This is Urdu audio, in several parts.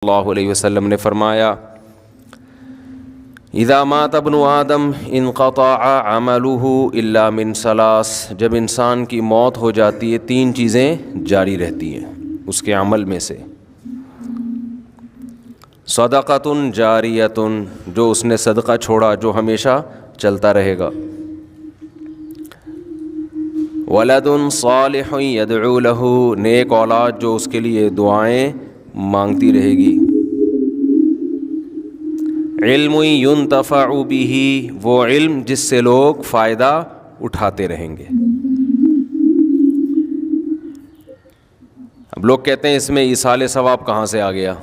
اللہ علیہ وسلم نے فرمایا اذا مات ابن آدم انقطع عمله الا من ثلاث، جب انسان کی موت ہو جاتی ہے تین چیزیں جاری رہتی ہیں اس کے عمل میں سے، صدقۃ جاریۃ، جو اس نے صدقہ چھوڑا جو ہمیشہ چلتا رہے گا، ولد صالح یدعو لہ، نیک اولاد جو اس کے لیے دعائیں مانگتی رہے گی، علم ینتفع بہ، وہ علم جس سے لوگ فائدہ اٹھاتے رہیں گے۔ اب لوگ کہتے ہیں اس میں ایصال ثواب کہاں سے آ گیا؟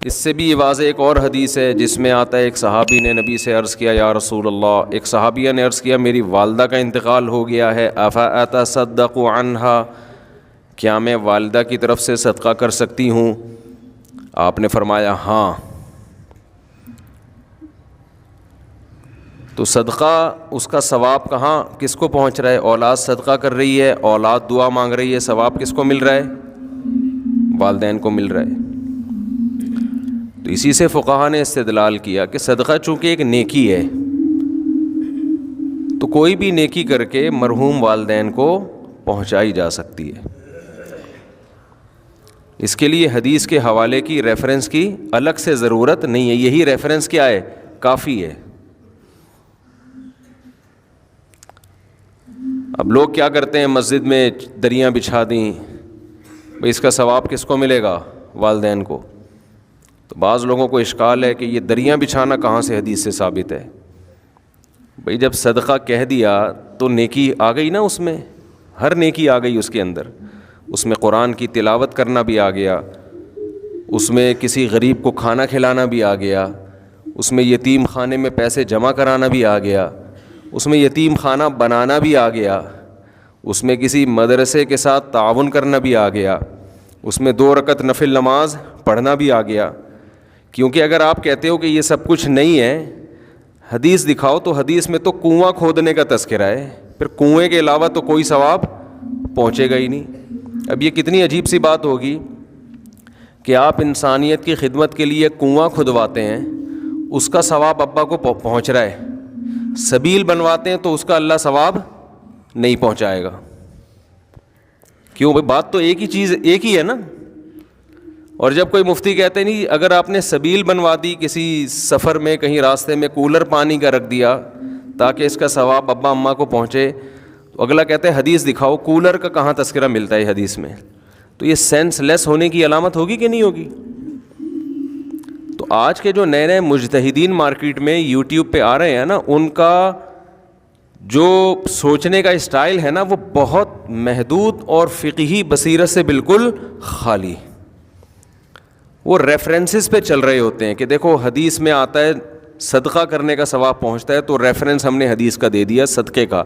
اس سے بھی واضح ایک اور حدیث ہے جس میں آتا ہے ایک صحابی نے نبی سے عرض کیا یا رسول اللہ، ایک صحابیہ نے عرض کیا میری والدہ کا انتقال ہو گیا ہے، افاتصدق عنہا، کیا میں والدہ کی طرف سے صدقہ کر سکتی ہوں؟ آپ نے فرمایا ہاں۔ تو صدقہ اس کا ثواب کہاں کس کو پہنچ رہا ہے؟ اولاد صدقہ کر رہی ہے، اولاد دعا مانگ رہی ہے، ثواب کس کو مل رہا ہے؟ والدین کو مل رہا ہے۔ تو اسی سے فقہا نے استدلال کیا کہ صدقہ چونکہ ایک نیکی ہے تو کوئی بھی نیکی کر کے مرحوم والدین کو پہنچائی جا سکتی ہے۔ اس کے لیے حدیث کے حوالے کی ریفرنس کی الگ سے ضرورت نہیں ہے، یہی ریفرنس کیا ہے؟ کافی ہے۔ اب لوگ کیا کرتے ہیں مسجد میں دریاں بچھا دیں، بھئی اس کا ثواب کس کو ملے گا؟ والدین کو۔ تو بعض لوگوں کو اشکال ہے کہ یہ دریاں بچھانا کہاں سے حدیث سے ثابت ہے؟ بھئی جب صدقہ کہہ دیا تو نیکی آ گئی نا، اس میں ہر نیکی آ گئی اس کے اندر، اس میں قرآن کی تلاوت کرنا بھی آ گیا، اس میں کسی غریب کو کھانا کھلانا بھی آ گیا، اس میں یتیم خانے میں پیسے جمع کرانا بھی آ گیا، اس میں یتیم خانہ بنانا بھی آ گیا، اس میں کسی مدرسے کے ساتھ تعاون کرنا بھی آ گیا، اس میں 2 رکعت نفل نماز پڑھنا بھی آ گیا۔ کیونکہ اگر آپ کہتے ہو کہ یہ سب کچھ نہیں ہے، حدیث دکھاؤ تو حدیث میں تو کنواں کھودنے کا تذکرہ ہے، پھر کنویں کے علاوہ تو کوئی ثواب پہنچے گا ہی نہیں۔ اب یہ کتنی عجیب سی بات ہوگی کہ آپ انسانیت کی خدمت کے لیے کنواں کھدواتے ہیں، اس کا ثواب ابا کو پہنچ رہا ہے، سبیل بنواتے ہیں تو اس کا اللہ ثواب نہیں پہنچائے گا۔ کیوں بھائی؟ بات تو ایک ہی چیز ایک ہی ہے نا۔ اور جب کوئی مفتی کہتے نہیں اگر آپ نے سبیل بنوا دی کسی سفر میں کہیں راستے میں کولر پانی کا رکھ دیا تاکہ اس کا ثواب ابا اماں کو پہنچے، تو اگلا کہتے ہے حدیث دکھاؤ، کولر کا کہاں تذکرہ ملتا ہے حدیث میں؟ تو یہ سینس لیس ہونے کی علامت ہوگی کہ نہیں ہوگی؟ تو آج کے جو نئے نئے مجتہدین مارکیٹ میں یوٹیوب پہ آ رہے ہیں نا، ان کا جو سوچنے کا اسٹائل ہے نا وہ بہت محدود اور فقہی بصیرت سے بالکل خالی۔ وہ ریفرنسز پہ چل رہے ہوتے ہیں کہ دیکھو حدیث میں آتا ہے صدقہ کرنے کا ثواب پہنچتا ہے، تو ریفرنس ہم نے حدیث کا دے دیا صدقے کا۔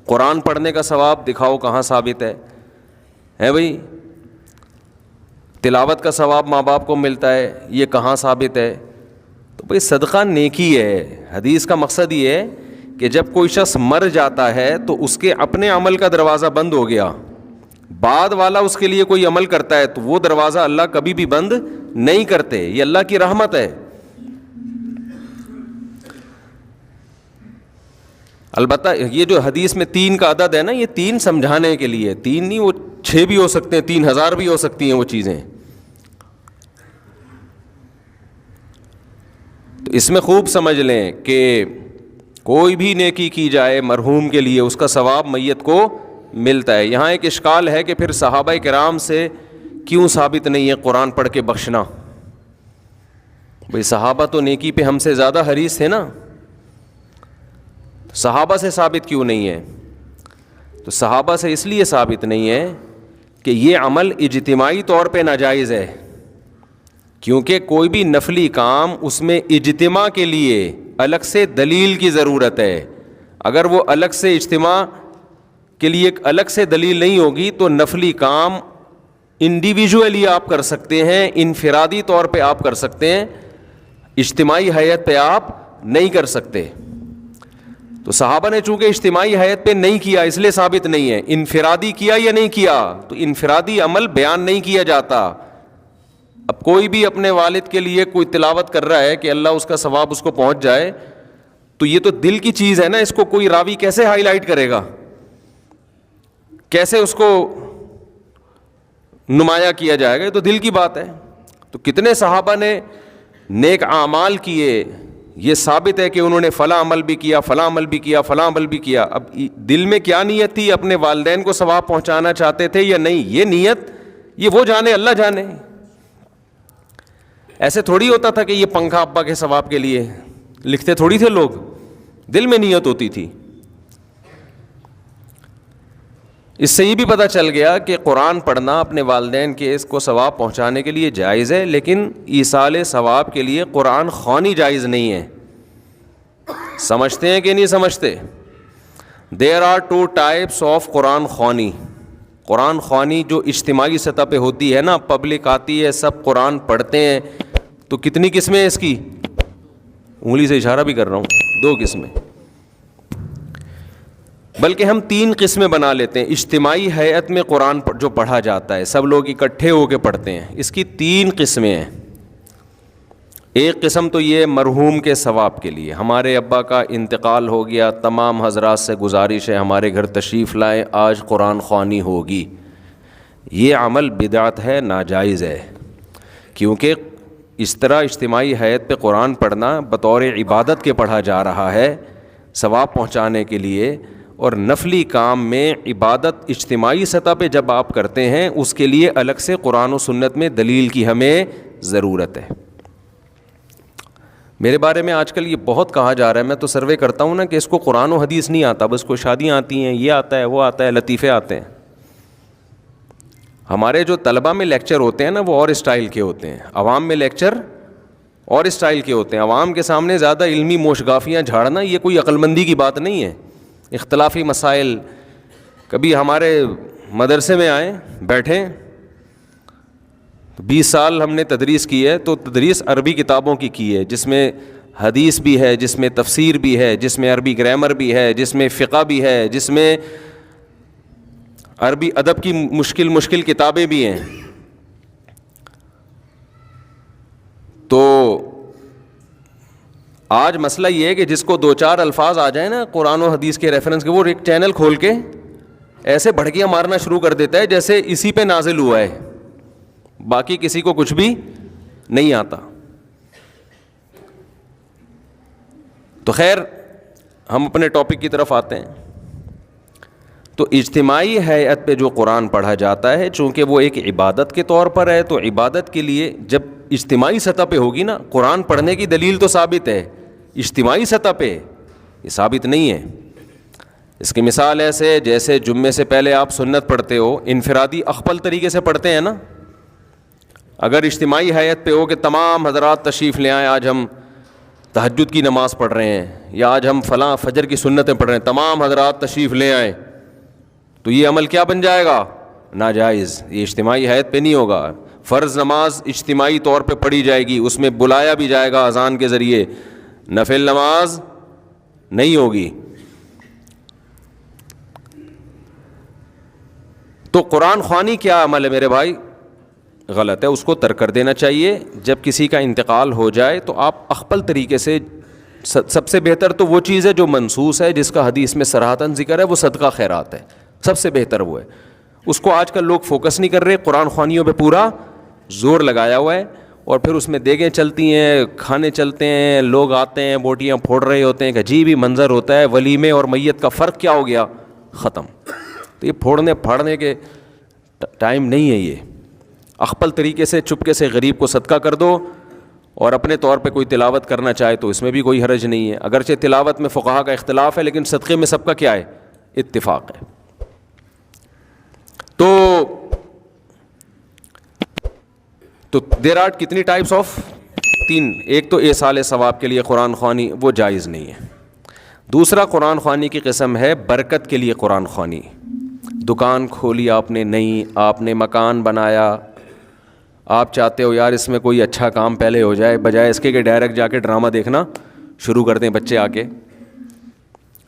قرآن پڑھنے کا ثواب دکھاؤ کہاں ثابت ہے بھائی؟ تلاوت کا ثواب ماں باپ کو ملتا ہے، یہ کہاں ثابت ہے؟ تو بھائی صدقہ نیکی ہے۔ حدیث کا مقصد یہ ہے کہ جب کوئی شخص مر جاتا ہے تو اس کے اپنے عمل کا دروازہ بند ہو گیا، بعد والا اس کے لیے کوئی عمل کرتا ہے تو وہ دروازہ اللہ کبھی بھی بند نہیں کرتے، یہ اللہ کی رحمت ہے۔ البتہ یہ جو حدیث میں 3 کا عدد ہے نا، یہ 3 سمجھانے کے لیے، 3 نہیں، وہ 6 بھی ہو سکتے ہیں، 3000 بھی ہو سکتی ہیں وہ چیزیں۔ تو اس میں خوب سمجھ لیں کہ کوئی بھی نیکی کی جائے مرحوم کے لیے اس کا ثواب میت کو ملتا ہے۔ یہاں ایک اشکال ہے کہ پھر صحابہ کرام سے کیوں ثابت نہیں ہے قرآن پڑھ کے بخشنا؟ بھئی صحابہ تو نیکی پہ ہم سے زیادہ حریص تھے نا، صحابہ سے ثابت کیوں نہیں ہے؟ تو صحابہ سے اس لیے ثابت نہیں ہے کہ یہ عمل اجتماعی طور پہ ناجائز ہے، کیونکہ کوئی بھی نفلی کام اس میں اجتماع کے لیے الگ سے دلیل کی ضرورت ہے۔ اگر وہ الگ سے اجتماع کے لیے ایک الگ سے دلیل نہیں ہوگی تو نفلی کام انڈیویجولی آپ کر سکتے ہیں، انفرادی طور پہ آپ کر سکتے ہیں، اجتماعی حیت پہ آپ نہیں کر سکتے۔ تو صحابہ نے چونکہ اجتماعی حیت پہ نہیں کیا اس لیے ثابت نہیں ہے. انفرادی کیا یا نہیں کیا, تو انفرادی عمل بیان نہیں کیا جاتا. اب کوئی بھی اپنے والد کے لیے کوئی تلاوت کر رہا ہے کہ اللہ اس کا ثواب اس کو پہنچ جائے, تو یہ تو دل کی چیز ہے نا, اس کو کوئی راوی کیسے ہائی لائٹ کرے گا, کیسے اس کو نمایاں کیا جائے گا, یہ تو دل کی بات ہے. تو کتنے صحابہ نے نیک اعمال کیے, یہ ثابت ہے کہ انہوں نے فلاں عمل بھی کیا, فلاں عمل بھی کیا, فلاں عمل بھی کیا. اب دل میں کیا نیت تھی, اپنے والدین کو ثواب پہنچانا چاہتے تھے یا نہیں, یہ نیت یہ وہ جانے, اللہ جانے. ایسے تھوڑی ہوتا تھا کہ یہ پنکھا ابا کے ثواب کے لیے لکھتے تھوڑی تھے لوگ, دل میں نیت ہوتی تھی. اس سے یہ بھی پتہ چل گیا کہ قرآن پڑھنا اپنے والدین کے اس کو ثواب پہنچانے کے لیے جائز ہے, لیکن ایصال ثواب کے لیے قرآن خوانی جائز نہیں ہے. سمجھتے ہیں کہ نہیں سمجھتے؟ There are two types of قرآن خوانی. قرآن خوانی جو اجتماعی سطح پہ ہوتی ہے نا, پبلک آتی ہے, سب قرآن پڑھتے ہیں, تو کتنی قسمیں ہیں اس کی؟ انگلی سے اشارہ بھی کر رہا ہوں, 2 قسمیں, بلکہ ہم 3 قسمیں بنا لیتے ہیں. اجتماعی ہیئت میں قرآن جو پڑھا جاتا ہے, سب لوگ اکٹھے ہو کے پڑھتے ہیں, اس کی 3 قسمیں ہیں. ایک قسم تو یہ مرحوم کے ثواب کے لیے, ہمارے ابا کا انتقال ہو گیا, تمام حضرات سے گزارش ہے ہمارے گھر تشریف لائیں, آج قرآن خوانی ہوگی. یہ عمل بدعت ہے, ناجائز ہے, کیونکہ اس طرح اجتماعی ہیئت پہ قرآن پڑھنا بطور عبادت کے پڑھا جا رہا ہے ثواب پہنچانے کے لیے, اور نفلی کام میں عبادت اجتماعی سطح پہ جب آپ کرتے ہیں اس کے لیے الگ سے قرآن و سنت میں دلیل کی ہمیں ضرورت ہے. میرے بارے میں آج کل یہ بہت کہا جا رہا ہے, میں تو سروے کرتا ہوں نا کہ اس کو قرآن و حدیث نہیں آتا, بس کو شادیاں آتی ہیں, یہ آتا ہے, وہ آتا ہے, لطیفے آتے ہیں. ہمارے جو طلبہ میں لیکچر ہوتے ہیں نا وہ اور اسٹائل کے ہوتے ہیں, عوام میں لیکچر اور اسٹائل کے ہوتے ہیں. عوام کے سامنے زیادہ علمی موشگافیاں جھاڑنا یہ کوئی عقل مندی کی بات نہیں ہے. اختلافی مسائل, کبھی ہمارے مدرسے میں آئیں بیٹھیں, 20 سال ہم نے تدریس کی ہے, تو تدریس عربی کتابوں کی ہے, جس میں حدیث بھی ہے, جس میں تفسیر بھی ہے, جس میں عربی گرامر بھی ہے, جس میں فقہ بھی ہے, جس میں عربی ادب کی مشکل کتابیں بھی ہیں. تو آج مسئلہ یہ ہے کہ جس کو 2-4 الفاظ آ جائیں نا قرآن و حدیث کے ریفرنس کے, وہ ایک چینل کھول کے ایسے بھڑکیاں مارنا شروع کر دیتا ہے جیسے اسی پہ نازل ہوا ہے, باقی کسی کو کچھ بھی نہیں آتا. تو خیر ہم اپنے ٹاپک کی طرف آتے ہیں. تو اجتماعی ہیئت پہ جو قرآن پڑھا جاتا ہے, چونکہ وہ ایک عبادت کے طور پر ہے, تو عبادت کے لیے جب اجتماعی سطح پہ ہوگی نا, قرآن پڑھنے کی دلیل تو ثابت ہے, اجتماعی سطح پہ یہ ثابت نہیں ہے. اس کی مثال ایسے جیسے جمعے سے پہلے آپ سنت پڑھتے ہو, انفرادی اخپل طریقے سے پڑھتے ہیں نا. اگر اجتماعی حیت پہ ہو کہ تمام حضرات تشریف لے آئیں, آج ہم تہجد کی نماز پڑھ رہے ہیں, یا آج ہم فلاں فجر کی سنتیں پڑھ رہے ہیں, تمام حضرات تشریف لے آئیں, تو یہ عمل کیا بن جائے گا؟ ناجائز. یہ اجتماعی حیت پہ نہیں ہوگا. فرض نماز اجتماعی طور پہ پڑھی جائے گی, اس میں بلایا بھی جائے گا اذان کے ذریعے, نفل نماز نہیں ہوگی. تو قرآن خوانی کیا عمل ہے میرے بھائی؟ غلط ہے, اس کو ترک کر دینا چاہیے. جب کسی کا انتقال ہو جائے تو آپ اخپل طریقے سے, سب سے بہتر تو وہ چیز ہے جو منصوص ہے, جس کا حدیث میں صراحتاً ذکر ہے, وہ صدقہ خیرات ہے, سب سے بہتر وہ ہے. اس کو آج کل لوگ فوکس نہیں کر رہے, قرآن خوانیوں پہ پورا زور لگایا ہوا ہے, اور پھر اس میں دیگیں چلتی ہیں, کھانے چلتے ہیں, لوگ آتے ہیں بوٹیاں پھوڑ رہے ہوتے ہیں, کہ عجیب ہی منظر ہوتا ہے. ولیمے اور میت کا فرق کیا ہو گیا؟ ختم. تو یہ پھوڑنے پھاڑنے کے ٹائم نہیں ہے. یہ اخپل طریقے سے چپکے سے غریب کو صدقہ کر دو, اور اپنے طور پہ کوئی تلاوت کرنا چاہے تو اس میں بھی کوئی حرج نہیں ہے. اگرچہ تلاوت میں فقہا کا اختلاف ہے, لیکن صدقے میں سب کا کیا ہے؟ اتفاق ہے. تو دیر آر کتنی ٹائپس آف 3. ایک تو ایصال ثواب کے لیے قرآن خوانی, وہ جائز نہیں ہے. دوسرا قرآن خوانی کی قسم ہے برکت کے لیے قرآن خوانی. دکان کھولی آپ نے نئی, آپ نے مکان بنایا, آپ چاہتے ہو یار اس میں کوئی اچھا کام پہلے ہو جائے, بجائے اس کے کہ ڈائریکٹ جا کے ڈرامہ دیکھنا شروع کر دیں بچے آ کے.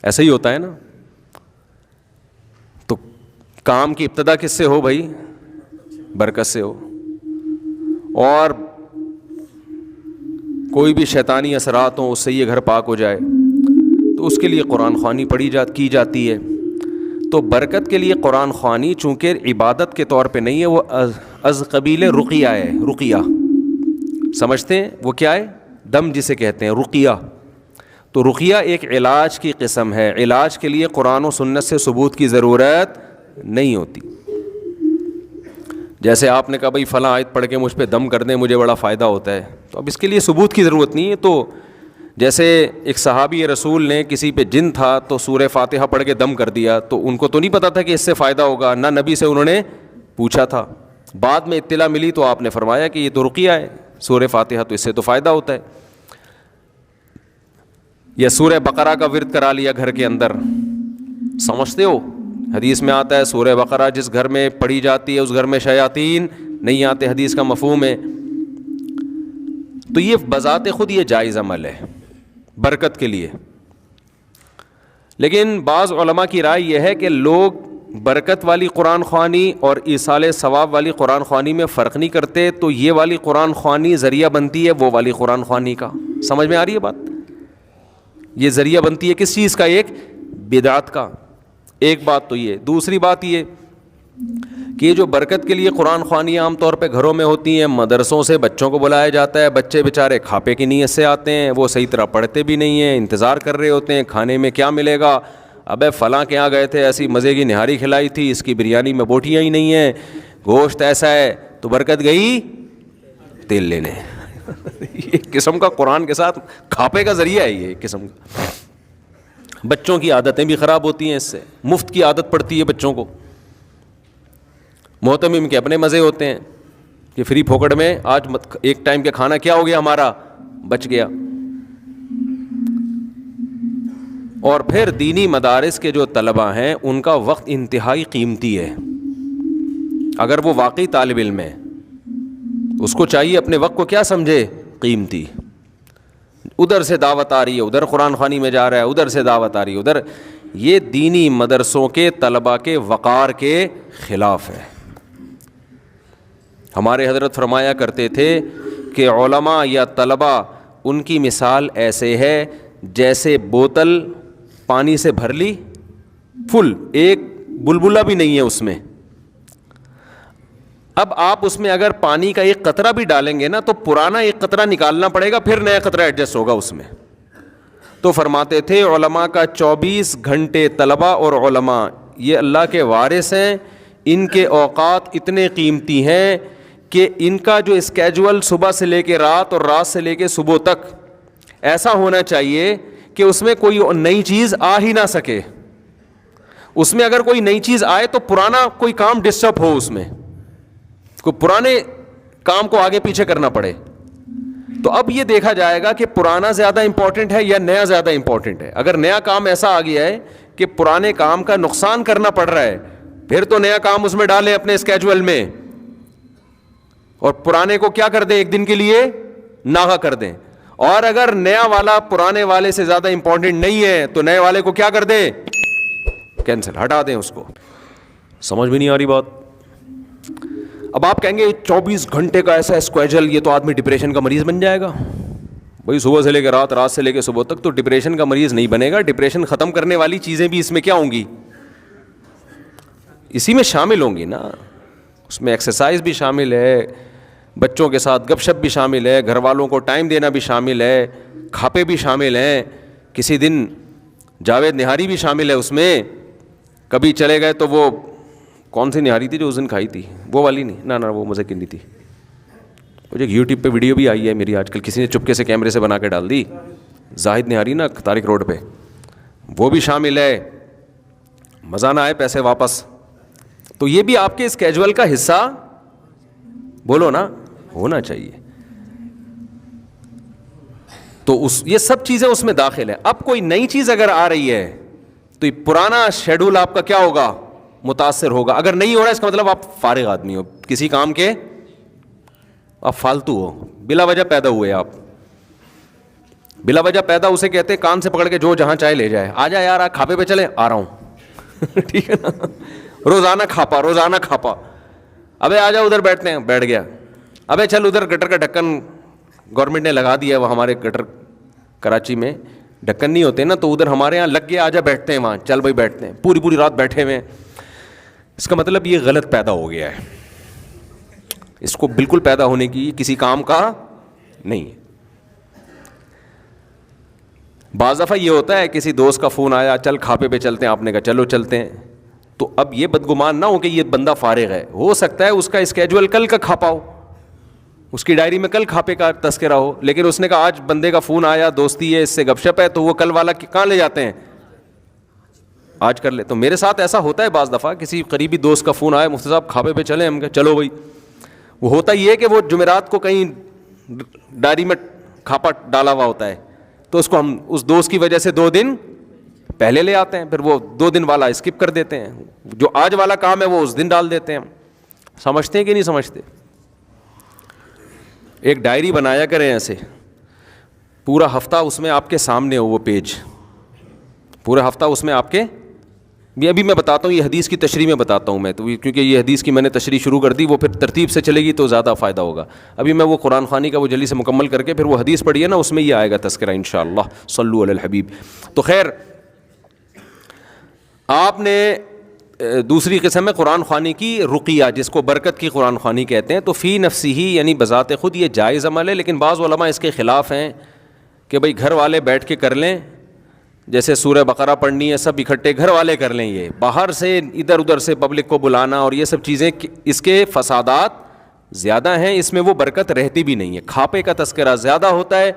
ایسا ہی ہوتا ہے نا. تو کام کی ابتدا کس سے ہو بھائی؟ برکت سے ہو. اور کوئی بھی شیطانی اثرات ہوں اس سے یہ گھر پاک ہو جائے تو اس کے لیے قرآن خوانی کی جاتی ہے. تو برکت کے لیے قرآن خوانی چونکہ عبادت کے طور پہ نہیں ہے, وہ از قبیل رقیہ ہے. رقیہ سمجھتے ہیں وہ کیا ہے؟ دم جسے کہتے ہیں رقیہ. تو رقیہ ایک علاج کی قسم ہے. علاج کے لیے قرآن و سنت سے ثبوت کی ضرورت نہیں ہوتی. جیسے آپ نے کہا بھائی فلاں آیت پڑھ کے مجھ پہ دم کر دیں مجھے بڑا فائدہ ہوتا ہے, تو اب اس کے لیے ثبوت کی ضرورت نہیں ہے. تو جیسے ایک صحابی رسول نے کسی پہ جن تھا تو سورہ فاتحہ پڑھ کے دم کر دیا, تو ان کو تو نہیں پتا تھا کہ اس سے فائدہ ہوگا, نہ نبی سے انہوں نے پوچھا تھا. بعد میں اطلاع ملی تو آپ نے فرمایا کہ یہ تو رقیہ ہے, سورہ فاتحہ تو اس سے تو فائدہ ہوتا ہے. یا سورہ بقرہ کا ورد کرا لیا گھر کے اندر, سمجھتے ہو حدیث میں آتا ہے سورہ بقرہ جس گھر میں پڑھی جاتی ہے اس گھر میں شیاطین نہیں آتے, حدیث کا مفہوم ہے. تو یہ بذات خود یہ جائز عمل ہے برکت کے لیے. لیکن بعض علماء کی رائے یہ ہے کہ لوگ برکت والی قرآن خوانی اور ایصال ثواب والی قرآن خوانی میں فرق نہیں کرتے, تو یہ والی قرآن خوانی ذریعہ بنتی ہے وہ والی قرآن خوانی کا. سمجھ میں آ رہی ہے بات؟ یہ ذریعہ بنتی ہے کس چیز کا؟ ایک بدعت کا. ایک بات تو یہ. دوسری بات یہ کہ جو برکت کے لیے قرآن خوانی عام طور پہ گھروں میں ہوتی ہیں, مدرسوں سے بچوں کو بلایا جاتا ہے, بچے بیچارے کھاپے کی نیت سے آتے ہیں, وہ صحیح طرح پڑھتے بھی نہیں ہیں, انتظار کر رہے ہوتے ہیں کھانے میں کیا ملے گا. ابے فلاں کے یہاں گئے تھے ایسی مزے کی نہاری کھلائی تھی, اس کی بریانی میں بوٹیاں ہی نہیں ہیں, گوشت ایسا ہے, تو برکت گئی تیل لینے. یہ قسم کا قرآن کے ساتھ کھاپے کا ذریعہ ہے, یہ قسم کا. بچوں کی عادتیں بھی خراب ہوتی ہیں اس سے, مفت کی عادت پڑتی ہے بچوں کو. محتمم کے اپنے مزے ہوتے ہیں کہ فری پھوکٹ میں آج ایک ٹائم کا کھانا کیا ہو گیا ہمارا, بچ گیا. اور پھر دینی مدارس کے جو طلباء ہیں ان کا وقت انتہائی قیمتی ہے. اگر وہ واقعی طالب علم ہے اس کو چاہیے اپنے وقت کو کیا سمجھے؟ قیمتی. ادھر سے دعوت آ رہی ہے, ادھر قرآن خوانی میں جا رہا ہے, ادھر سے دعوت آ رہی ہے, ادھر. یہ دینی مدرسوں کے طلباء کے وقار کے خلاف ہے. ہمارے حضرت فرمایا کرتے تھے کہ علماء یا طلباء ان کی مثال ایسے ہے جیسے بوتل پانی سے بھر لی فل, ایک بلبلہ بھی نہیں ہے اس میں. اب آپ اس میں اگر پانی کا ایک قطرہ بھی ڈالیں گے نا تو پرانا ایک قطرہ نکالنا پڑے گا, پھر نیا قطرہ ایڈجسٹ ہوگا اس میں. تو فرماتے تھے علماء کا 24 گھنٹے طلباء اور علماء یہ اللہ کے وارث ہیں, ان کے اوقات اتنے قیمتی ہیں کہ ان کا جو اسکیجول صبح سے لے کے رات اور رات سے لے کے صبح تک ایسا ہونا چاہیے کہ اس میں کوئی نئی چیز آ ہی نہ سکے. اس میں اگر کوئی نئی چیز آئے تو پرانا کوئی کام ڈسٹرب ہو, اس میں کوئی پرانے کام کو آگے پیچھے کرنا پڑے. تو اب یہ دیکھا جائے گا کہ پرانا زیادہ امپورٹنٹ ہے یا نیا زیادہ امپورٹنٹ ہے. اگر نیا کام ایسا آ گیا ہے کہ پرانے کام کا نقصان کرنا پڑ رہا ہے, پھر تو نیا کام اس میں ڈالیں اپنے اسکیجول میں, اور پرانے کو کیا کر دیں, ایک دن کے لیے ناغا کر دیں. اور اگر نیا والا پرانے والے سے زیادہ امپورٹنٹ نہیں ہے تو نئے والے کو کیا کر دیں, کینسل, ہٹا دیں اس کو. سمجھ میں نہیں آ رہی بات؟ اب آپ کہیں گے 24 گھنٹے کا ایسا اسکیجول, یہ تو آدمی ڈپریشن کا مریض بن جائے گا. بھائی صبح سے لے کے رات, رات سے لے کے صبح تک, تو ڈپریشن کا مریض نہیں بنے گا. ڈپریشن ختم کرنے والی چیزیں بھی اس میں کیا ہوں گی, اسی میں شامل ہوں گی نا. اس میں ایکسرسائز بھی شامل ہے, بچوں کے ساتھ گپ شپ بھی شامل ہے, گھر والوں کو ٹائم دینا بھی شامل ہے, کھاپے بھی شامل ہیں, کسی دن جاوید نہاری بھی شامل ہے اس میں. کبھی چلے گئے تو وہ کون سی نہاری تھی جو اس دن کھائی تھی, وہ والی نہیں, نہ وہ مزے کی نہیں تھی. مجھے یوٹیوب پہ ویڈیو بھی آئی ہے میری آج کل, کسی نے چپکے سے کیمرے سے بنا کے ڈال دی, زاہد نہاری نا طارق روڈ پہ, وہ بھی شامل ہے. مزہ نہ آئے پیسے واپس. تو یہ بھی آپ کے اسکیجول کا حصہ بولو نا ہونا چاہیے. تو یہ سب چیزیں اس میں داخل ہیں. اب کوئی نئی چیز اگر آ رہی ہے تو یہ پرانا شیڈول آپ کا کیا ہوگا, متاثر ہوگا. اگر نہیں ہو رہا اس کا مطلب آپ فارغ آدمی ہو, کسی کام کے آپ فالتو ہو, بلا وجہ پیدا ہوئے آپ, بلا وجہ پیدا اسے کہتے ہیں کان سے پکڑ کے جو جہاں چاہے لے جائے, آ جا یار کھاپے پہ چلے, آ رہا ہوں ٹھیک ہے نا, روزانہ کھاپا, ابے آ جا ادھر بیٹھتے ہیں, بیٹھ گیا, ابے چل ادھر گٹر کا ڈھکن گورنمنٹ نے لگا دیا, وہ ہمارے گٹر کراچی میں ڈھکن نہیں ہوتے نا, تو ادھر ہمارے یہاں لگ گیا, آ جا بیٹھتے ہیں وہاں, چل بھائی بیٹھتے ہیں, پوری رات بیٹھے ہوئے ہیں. اس کا مطلب یہ غلط پیدا ہو گیا ہے, اس کو بالکل پیدا ہونے کی کسی کام کا نہیں ہے. بعض دفعہ یہ ہوتا ہے کسی دوست کا فون آیا, چل کھاپے پہ چلتے ہیں, آپ نے کہا چلو چلتے ہیں, تو اب یہ بدگمان نہ ہو کہ یہ بندہ فارغ ہے, ہو سکتا ہے اس کا اسکیجول کل کا کھاپا ہو, اس کی ڈائری میں کل کھاپے کا تذکرہ ہو, لیکن اس نے کہا آج بندے کا فون آیا, دوستی ہے, اس سے گپ شپ ہے, تو وہ کل والا کہاں لے جاتے ہیں, آج کر لے. تو میرے ساتھ ایسا ہوتا ہے بعض دفعہ, کسی قریبی دوست کا فون آیا, مفتی صاحب کھاپے پہ چلیں, ہم کہا چلو بھائی. وہ ہوتا یہ ہے کہ وہ جمعرات کو کہیں ڈائری میں کھاپا ڈالا ہوا ہوتا ہے, تو اس کو ہم اس دوست کی وجہ سے 2 دن پہلے لے آتے ہیں, پھر وہ 2 دن والا اسکپ کر دیتے ہیں, جو آج والا کام ہے وہ اس دن ڈال دیتے ہیں. سمجھتے ہیں کہ نہیں سمجھتے؟ ایک ڈائری بنایا کریں ایسے, پورا ہفتہ اس میں آپ کے سامنے ہو وہ پیج, پورا ہفتہ اس میں آپ کے, ابھی میں بتاتا ہوں, یہ حدیث کی تشریح میں بتاتا ہوں میں, تو کیونکہ یہ حدیث کی میں نے تشریح شروع کر دی, وہ پھر ترتیب سے چلے گی تو زیادہ فائدہ ہوگا. ابھی میں وہ قرآن خوانی کا وہ جلدی سے مکمل کر کے پھر وہ حدیث پڑھی ہے نا, اس میں یہ آئے گا تذکرہ انشاءاللہ. صلو علی الحبیب. تو خیر, آپ نے دوسری قسم ہے قرآن خوانی کی رقیہ, جس کو برکت کی قرآن خوانی کہتے ہیں. تو فی نفسی ہی یعنی بذات خود یہ جائز عمل ہے, لیکن بعض علماء اس کے خلاف ہیں کہ بھئی گھر والے بیٹھ کے کر لیں, جیسے سورہ بقرہ پڑھنی ہے سب اکٹھے گھر والے کر لیں, یہ باہر سے ادھر ادھر سے پبلک کو بلانا اور یہ سب چیزیں, اس کے فسادات زیادہ ہیں, اس میں وہ برکت رہتی بھی نہیں ہے. کھاپے کا تذکرہ زیادہ ہوتا ہے,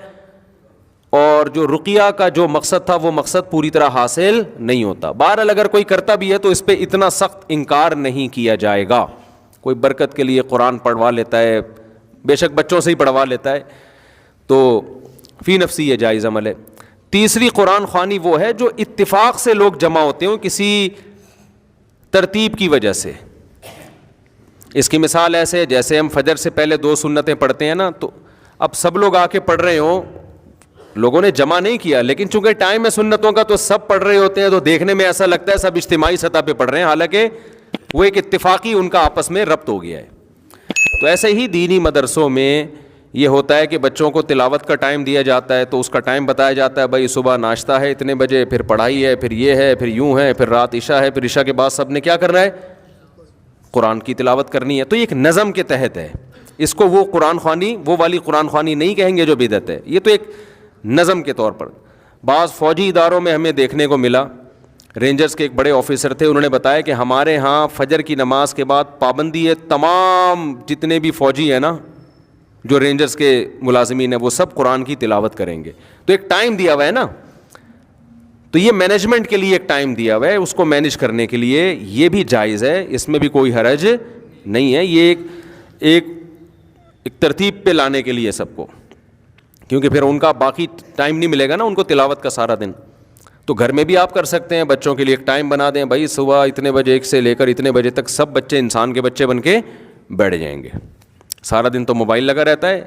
اور جو رقیہ کا جو مقصد تھا وہ مقصد پوری طرح حاصل نہیں ہوتا. بہرحال اگر کوئی کرتا بھی ہے تو اس پہ اتنا سخت انکار نہیں کیا جائے گا. کوئی برکت کے لیے قرآن پڑھوا لیتا ہے, بے شک بچوں سے ہی پڑھوا لیتا ہے, تو فی نفسی یہ جائز عمل ہے. تیسری قرآن خوانی وہ ہے جو اتفاق سے لوگ جمع ہوتے ہوں کسی ترتیب کی وجہ سے. اس کی مثال ایسے جیسے ہم فجر سے پہلے 2 سنتیں پڑھتے ہیں نا, تو اب سب لوگ آ کے پڑھ رہے ہوں, لوگوں نے جمع نہیں کیا, لیکن چونکہ ٹائم ہے سنتوں کا تو سب پڑھ رہے ہوتے ہیں, تو دیکھنے میں ایسا لگتا ہے سب اجتماعی سطح پہ پڑھ رہے ہیں, حالانکہ وہ ایک اتفاقی ان کا آپس میں ربط ہو گیا ہے. تو ایسے ہی دینی مدرسوں میں یہ ہوتا ہے کہ بچوں کو تلاوت کا ٹائم دیا جاتا ہے, تو اس کا ٹائم بتایا جاتا ہے, بھائی صبح ناشتہ ہے اتنے بجے, پھر پڑھائی ہے, پھر یہ ہے, پھر یوں ہے, پھر رات عشاء ہے, پھر عشاء کے بعد سب نے کیا کرنا ہے, قرآن کی تلاوت کرنی ہے. تو یہ ایک نظم کے تحت ہے, اس کو وہ قرآن خوانی, وہ والی قرآن خوانی نہیں کہیں گے جو بدعت ہے, یہ تو ایک نظم کے طور پر. بعض فوجی اداروں میں ہمیں دیکھنے کو ملا, رینجرز کے ایک بڑے آفیسر تھے, انہوں نے بتایا کہ ہمارے ہاں فجر کی نماز کے بعد پابندی ہے, تمام جتنے بھی فوجی ہیں نا, جو رینجرز کے ملازمین ہیں, وہ سب قرآن کی تلاوت کریں گے. تو ایک ٹائم دیا ہوا ہے نا, تو یہ مینجمنٹ کے لیے ایک ٹائم دیا ہوا ہے, اس کو مینیج کرنے کے لیے یہ بھی جائز ہے, اس میں بھی کوئی حرج نہیں ہے. یہ ایک ترتیب پہ لانے کے لیے سب کو, کیونکہ پھر ان کا باقی ٹائم نہیں ملے گا نا ان کو تلاوت کا سارا دن. تو گھر میں بھی آپ کر سکتے ہیں, بچوں کے لیے ایک ٹائم بنا دیں, بھائی صبح اتنے بجے 1 سے لے کر اتنے بجے تک سب بچے انسان کے بچے بن کے بیٹھ جائیں گے. سارا دن تو موبائل لگا رہتا ہے,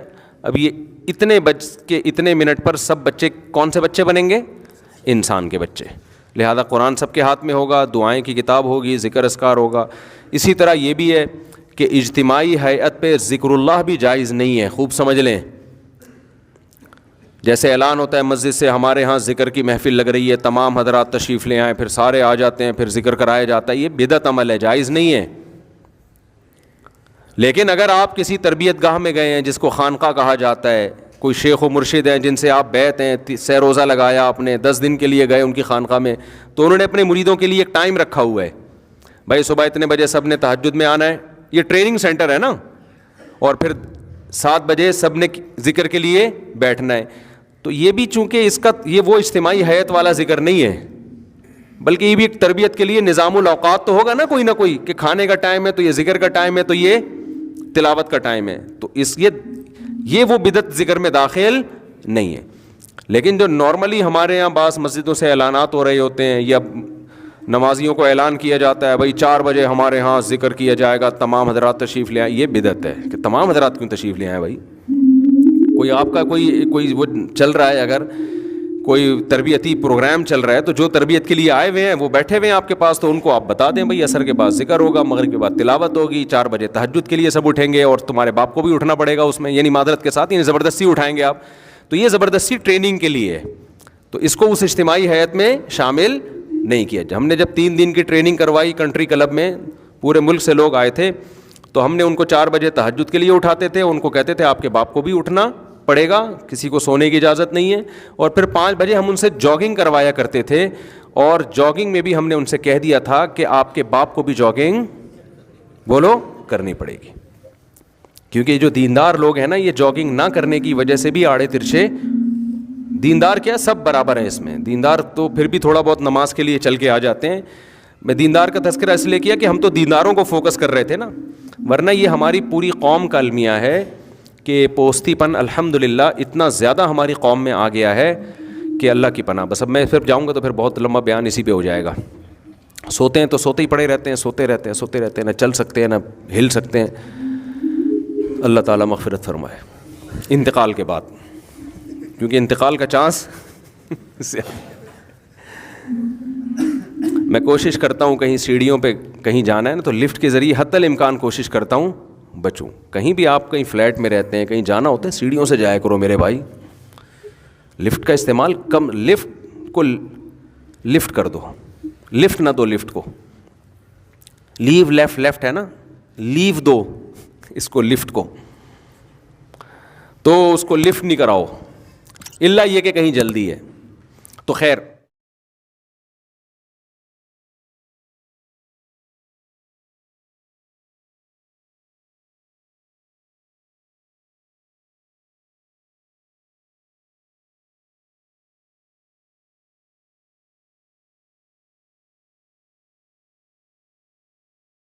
اب یہ اتنے بج کے اتنے منٹ پر سب بچے کون سے بچے بنیں گے, انسان کے بچے. لہذا قرآن سب کے ہاتھ میں ہوگا, دعائیں کی کتاب ہوگی, ذکر اذکار ہوگا. اسی طرح یہ بھی ہے کہ اجتماعی ہیئت پہ ذکر اللہ بھی جائز نہیں ہے, خوب سمجھ لیں. جیسے اعلان ہوتا ہے مسجد سے ہمارے ہاں ذکر کی محفل لگ رہی ہے, تمام حضرات تشریف لے آئیں, پھر سارے آ جاتے ہیں, پھر ذکر کرایا جاتا ہے, یہ بدعت عمل ہے, جائز نہیں ہے. لیکن اگر آپ کسی تربیت گاہ میں گئے ہیں جس کو خانقاہ کہا جاتا ہے, کوئی شیخ و مرشد ہیں جن سے آپ بیعت ہیں, سہ روزہ لگایا آپ نے, 10 دن کے لیے گئے ان کی خانقاہ میں, تو انہوں نے اپنے مریدوں کے لیے ایک ٹائم رکھا ہوا ہے, بھائی صبح اتنے بجے سب نے تہجد میں آنا ہے, یہ ٹریننگ سینٹر ہے نا, اور پھر 7 بجے سب نے ذکر کے لیے بیٹھنا ہے. تو یہ بھی چونکہ اس کا یہ وہ اجتماعی حیت والا ذکر نہیں ہے, بلکہ یہ بھی ایک تربیت کے لیے نظام الاوقات تو ہوگا نا کوئی نہ کوئی, کہ کھانے کا ٹائم ہے تو یہ ذکر کا ٹائم ہے, تو یہ تلاوت کا ٹائم ہے. تو یہ وہ بدعت ذکر میں داخل نہیں ہے. لیکن جو نارملی ہمارے یہاں بعض مسجدوں سے اعلانات ہو رہے ہوتے ہیں, یا نمازیوں کو اعلان کیا جاتا ہے بھائی 4 بجے ہمارے ہاں ذکر کیا جائے گا, تمام حضرات تشریف لے آئیں, یہ بدعت ہے. کہ تمام حضرات کیوں تشریف لے آئیں بھائی, کوئی آپ کا کوئی وہ چل رہا ہے، اگر کوئی تربیتی پروگرام چل رہا ہے تو جو تربیت کے لیے آئے ہوئے ہیں وہ بیٹھے ہوئے ہیں آپ کے پاس، تو ان کو آپ بتا دیں بھائی عصر کے بعد ذکر ہوگا، مغرب کے بعد تلاوت ہوگی، 4 بجے تہجد کے لیے سب اٹھیں گے، اور تمہارے باپ کو بھی اٹھنا پڑے گا اس میں، یعنی معذرت کے ساتھ، یعنی زبردستی اٹھائیں گے آپ. تو یہ زبردستی ٹریننگ کے لیے ہے، تو اس کو اس اجتماعی ہیئت میں شامل نہیں کیا. ہم نے جب 3 دن کی ٹریننگ کروائی کنٹری کلب میں، پورے ملک سے لوگ آئے تھے، تو ہم نے ان کو 4 بجے تہجد کے لیے اٹھاتے تھے، ان کو کہتے تھے آپ کے باپ کو بھی اٹھنا پڑے گا، کسی کو سونے کی اجازت نہیں ہے. اور پھر 5 بجے ہم ان سے جاگنگ کروایا کرتے تھے، اور جاگنگ میں بھی ہم نے ان سے کہہ دیا تھا کہ آپ کے باپ کو بھی جاگنگ بولو کرنی پڑے گی. کیونکہ جو دیندار لوگ ہیں نا، یہ جاگنگ نہ کرنے کی وجہ سے بھی آڑے ترچھے، دیندار کیا سب برابر ہیں اس میں، دیندار تو پھر بھی تھوڑا بہت نماز کے لیے چل کے آ جاتے ہیں. میں دیندار کا تذکرہ اس لیے کیا کہ ہم تو دینداروں کو فوکس کر رہے تھے نا، ورنہ یہ ہماری پوری قوم کا المیہ ہے کہ پوستی پن الحمدللہ اتنا زیادہ ہماری قوم میں آ گیا ہے کہ اللہ کی پناہ. بس اب میں پھر جاؤں گا تو پھر بہت لمبا بیان اسی پہ ہو جائے گا. سوتے ہیں تو سوتے ہی پڑے رہتے ہیں، سوتے رہتے ہیں، نہ چل سکتے ہیں نہ ہل سکتے ہیں. اللہ تعالیٰ مغفرت فرمائے انتقال کے بعد، کیونکہ انتقال کا چانس میں کوشش کرتا ہوں کہیں سیڑھیوں پہ کہیں جانا ہے نا تو لفٹ کے ذریعے حتی الامکان کوشش کرتا ہوں بچوں. کہیں بھی آپ کہیں فلیٹ میں رہتے ہیں، کہیں جانا ہوتا ہے، سیڑھیوں سے جایا کرو میرے بھائی. لفٹ کا استعمال کم، لفٹ کو لفٹ کر دو، لفٹ نہ دو لفٹ کو. لیو لیفٹ ہے نا، لیو دو اس کو لفٹ کو، تو اس کو لفٹ نہیں کراؤ الا یہ کہ کہیں جلدی ہے. تو خیر